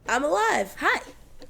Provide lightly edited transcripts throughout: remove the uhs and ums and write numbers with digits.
I'm alive. Hi.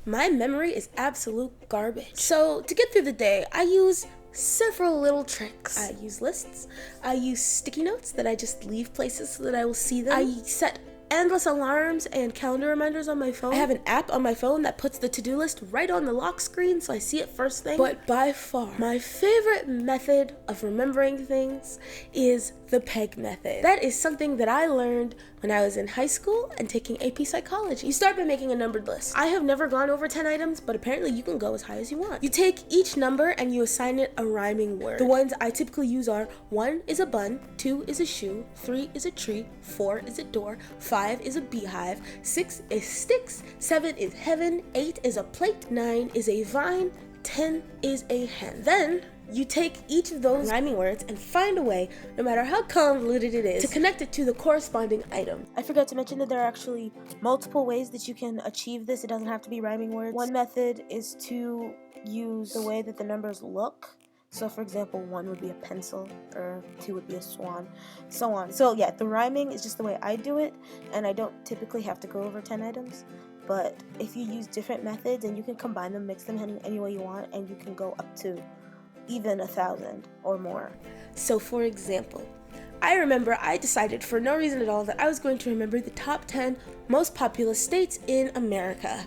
My memory is absolute garbage. So to get through the day, I use several little tricks. I use lists. I use sticky notes that I just leave places so that I will see them. I set endless alarms and calendar reminders on my phone. I have an app on my phone that puts the to-do list right on the lock screen so I see it first thing. But by far, my favorite method of remembering things is the PEG method. That is something that I learned when I was in high school and taking AP psychology. You start by making a numbered list. I have never gone over 10 items, but apparently you can go as high as you want. You take each number and you assign it a rhyming word. The ones I typically use are 1 is a bun, 2 is a shoe, 3 is a tree, 4 is a door, 5 is a beehive, 6 is sticks, 7 is heaven, 8 is a plate, 9 is a vine, 10 is a hen. Then you take each of those rhyming words and find a way, no matter how convoluted it is, to connect it to the corresponding item. I forgot to mention that there are actually multiple ways that you can achieve this. It doesn't have to be rhyming words. One method is to use the way that the numbers look. So for example, 1 would be a pencil, or 2 would be a swan, so on. So yeah, the rhyming is just the way I do it, and I don't typically have to go over 10 items. But if you use different methods, and you can combine them, mix them any way you want, and you can go up to even 1,000 or more. So for example, I remember I decided for no reason at all that I was going to remember the top 10 most populous states in America.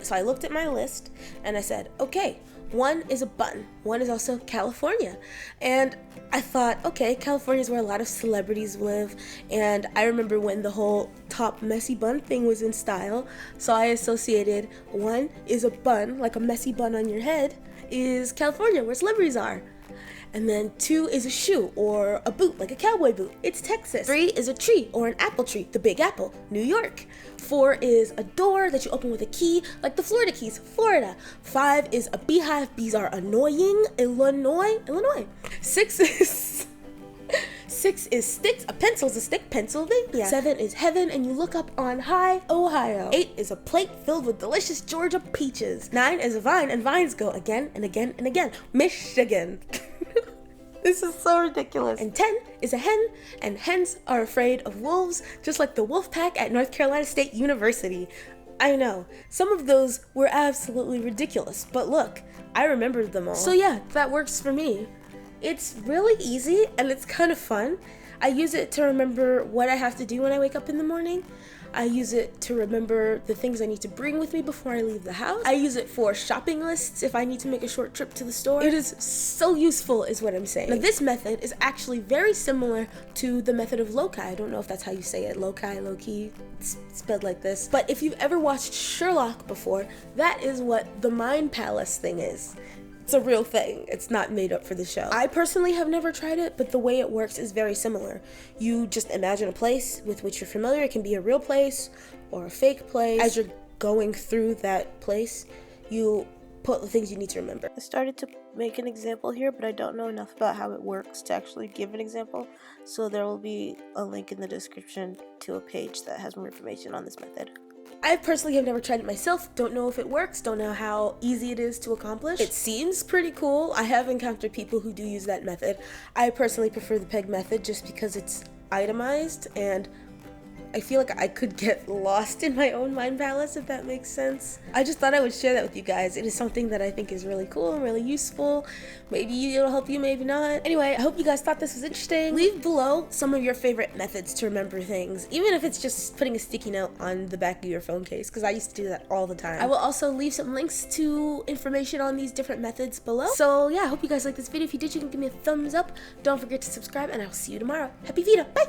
So I looked at my list and I said, okay, 1 is a bun. 1 is also California. And I thought, okay, California is where a lot of celebrities live. And I remember when the whole top messy bun thing was in style. So I associated 1 is a bun, like a messy bun on your head, is California, where celebrities are. And then 2 is a shoe or a boot, like a cowboy boot. It's Texas. 3 is a tree or an apple tree, the Big Apple, New York. 4 is a door that you open with a key, like the Florida Keys, Florida. 5 is a beehive. Bees are annoying, Illinois. 6 is sticks. A pencil's a stick, Pennsylvania. 7 is heaven, and you look up on high, Ohio. 8 is a plate filled with delicious Georgia peaches. 9 is a vine, and vines go again and again and again, Michigan. This is so ridiculous. And 10 is a hen, and hens are afraid of wolves, just like the wolf pack at North Carolina State University. I know, some of those were absolutely ridiculous, but look, I remembered them all. So yeah, that works for me. It's really easy and it's kind of fun. I use it to remember what I have to do when I wake up in the morning. I use it to remember the things I need to bring with me before I leave the house. I use it for shopping lists if I need to make a short trip to the store. It is so useful is what I'm saying. Now this method is actually very similar to the method of loci. I don't know if that's how you say it, loci, low-key, it's spelled like this. But if you've ever watched Sherlock before, that is what the Mind Palace thing is. It's a real thing. It's not made up for the show. I personally have never tried it, but the way it works is very similar. You just imagine a place with which you're familiar. It can be a real place or a fake place. As you're going through that place, you put the things you need to remember. I started to make an example here, but I don't know enough about how it works to actually give an example. So there will be a link in the description to a page that has more information on this method. I personally have never tried it myself, don't know if it works, don't know how easy it is to accomplish. It seems pretty cool. I have encountered people who do use that method. I personally prefer the PEG method just because it's itemized, and I feel like I could get lost in my own mind palace, if that makes sense. I just thought I would share that with you guys. It is something that I think is really cool and really useful. Maybe it'll help you, maybe not. Anyway, I hope you guys thought this was interesting. Leave below some of your favorite methods to remember things, even if it's just putting a sticky note on the back of your phone case, because I used to do that all the time. I will also leave some links to information on these different methods below. So yeah, I hope you guys liked this video. If you did, you can give me a thumbs up. Don't forget to subscribe, and I'll see you tomorrow. Happy VEDA, bye!